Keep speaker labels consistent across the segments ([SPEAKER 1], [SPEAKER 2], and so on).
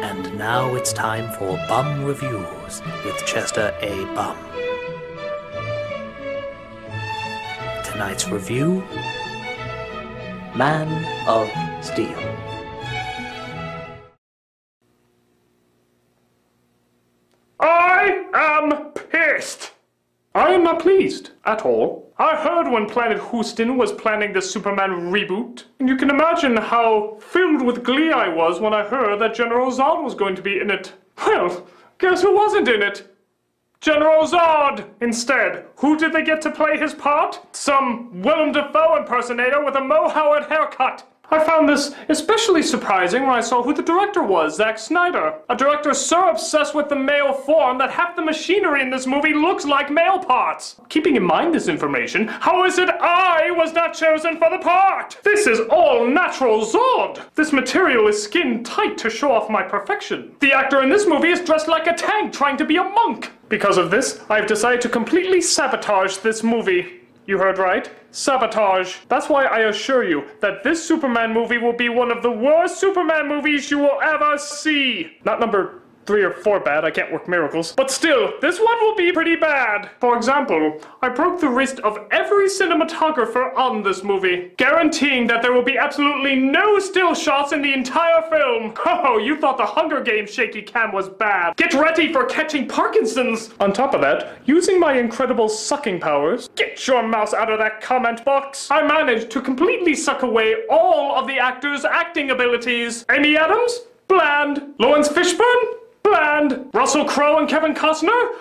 [SPEAKER 1] And now it's time for Bum Reviews with Chester A. Bum. Tonight's review, Man of Steel.
[SPEAKER 2] I am pissed. I am not pleased at all. I heard when Planet Houston was planning the Superman reboot, and you can imagine how filled with glee I was when I heard that General Zod was going to be in it. Well, guess who wasn't in it? General Zod! Instead, who did they get to play his part? Some Willem Dafoe impersonator with a Mo Howard haircut. I found this especially surprising when I saw who the director was, Zack Snyder. A director so obsessed with the male form that half the machinery in this movie looks like male parts. Keeping in mind this information, how is it I was not chosen for the part? This is all natural Zod. This material is skin tight to show off my perfection. The actor in this movie is dressed like a tank trying to be a monk. Because of this, I've decided to completely sabotage this movie. You heard right. Sabotage. That's why I assure you that this Superman movie will be one of the worst Superman movies you will ever see. Not number 3 or 4 bad, I can't work miracles. But still, this one will be pretty bad. For example, I broke the wrist of every cinematographer on this movie, guaranteeing that there will be absolutely no still shots in the entire film. Oh, you thought the Hunger Games shaky cam was bad. Get ready for catching Parkinson's. On top of that, using my incredible sucking powers, get your mouse out of that comment box, I managed to completely suck away all of the actors' acting abilities. Amy Adams? Bland. Lawrence Fishburne? Bland. Russell Crowe and Kevin Costner?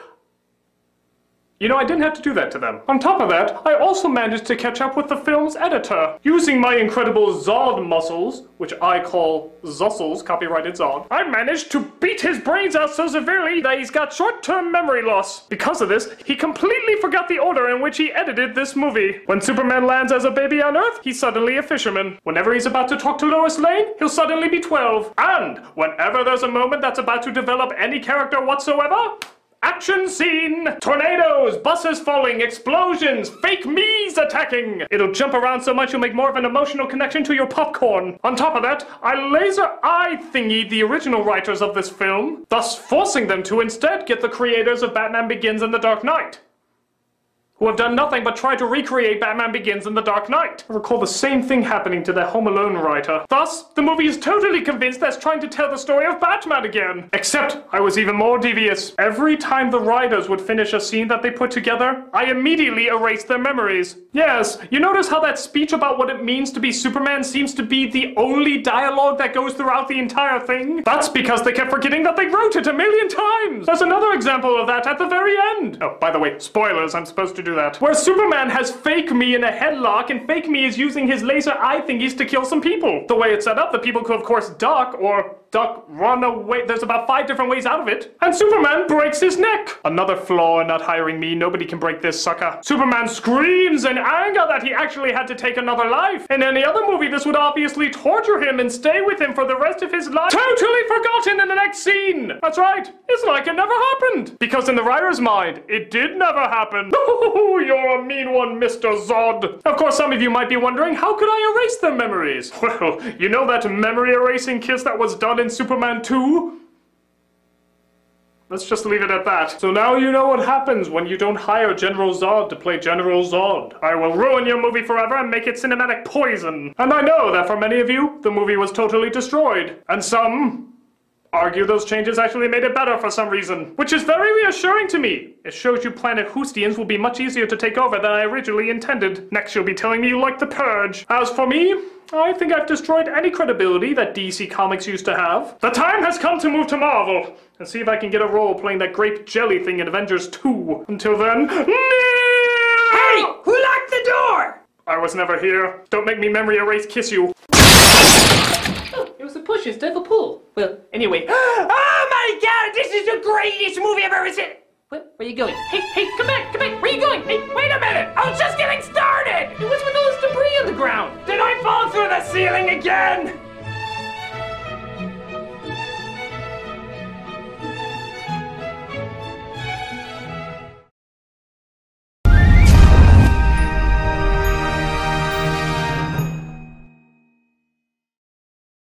[SPEAKER 2] You know, I didn't have to do that to them. On top of that, I also managed to catch up with the film's editor. Using my incredible Zod muscles, which I call Zussels, copyrighted Zod, I managed to beat his brains out so severely that he's got short-term memory loss. Because of this, he completely forgot the order in which he edited this movie. When Superman lands as a baby on Earth, he's suddenly a fisherman. Whenever he's about to talk to Lois Lane, he'll suddenly be 12. And whenever there's a moment that's about to develop any character whatsoever, action scene! Tornadoes, buses falling, explosions, fake me's attacking! It'll jump around so much you'll make more of an emotional connection to your popcorn. On top of that, I laser eye thingied the original writers of this film, thus forcing them to instead get the creators of Batman Begins and The Dark Knight, who have done nothing but try to recreate Batman Begins and The Dark Knight. I recall the same thing happening to the Home Alone writer. Thus, the movie is totally convinced that's trying to tell the story of Batman again. Except, I was even more devious. Every time the writers would finish a scene that they put together, I immediately erased their memories. Yes, you notice how that speech about what it means to be Superman seems to be the only dialogue that goes throughout the entire thing? That's because they kept forgetting that they wrote it 1,000,000 times! There's another example of that at the very end. Oh, by the way, spoilers, I'm supposed to do that. Where Superman has fake me in a headlock and fake me is using his laser eye thingies to kill some people. The way it's set up, the people could of course duck or run away. There's about 5 different ways out of it. And Superman breaks his neck. Another flaw in not hiring me. Nobody can break this sucker. Superman screams in anger that he actually had to take another life. In any other movie, this would obviously torture him and stay with him for the rest of his life. Totally forgotten in the next scene. That's right. It's like it never happened. Because in the writer's mind, it did never happen. You're a mean one, Mr. Zod. Of course, some of you might be wondering, how could I erase their memories? Well, you know that memory erasing kiss that was done in Superman 2? Let's just leave it at that. So now you know what happens when you don't hire General Zod to play General Zod. I will ruin your movie forever and make it cinematic poison. And I know that for many of you, the movie was totally destroyed. And some argue those changes actually made it better for some reason, which is very reassuring to me. It shows you Planet Houstians will be much easier to take over than I originally intended. Next you'll be telling me you like The Purge. As for me, I think I've destroyed any credibility that DC Comics used to have. The time has come to move to Marvel and see if I can get a role playing that grape jelly thing in Avengers 2. Until then,
[SPEAKER 3] Hey! Who locked the door?
[SPEAKER 2] I was never here. Don't make me memory erase kiss you.
[SPEAKER 3] Oh, it was a push instead of a pull. Well, anyway. Oh my god, this is the greatest movie I've ever seen! Where are you going? Hey, come back! Where are you going? Hey, wait a minute! I was just getting started! What's with all this debris on the ground? Did I fall through the ceiling again?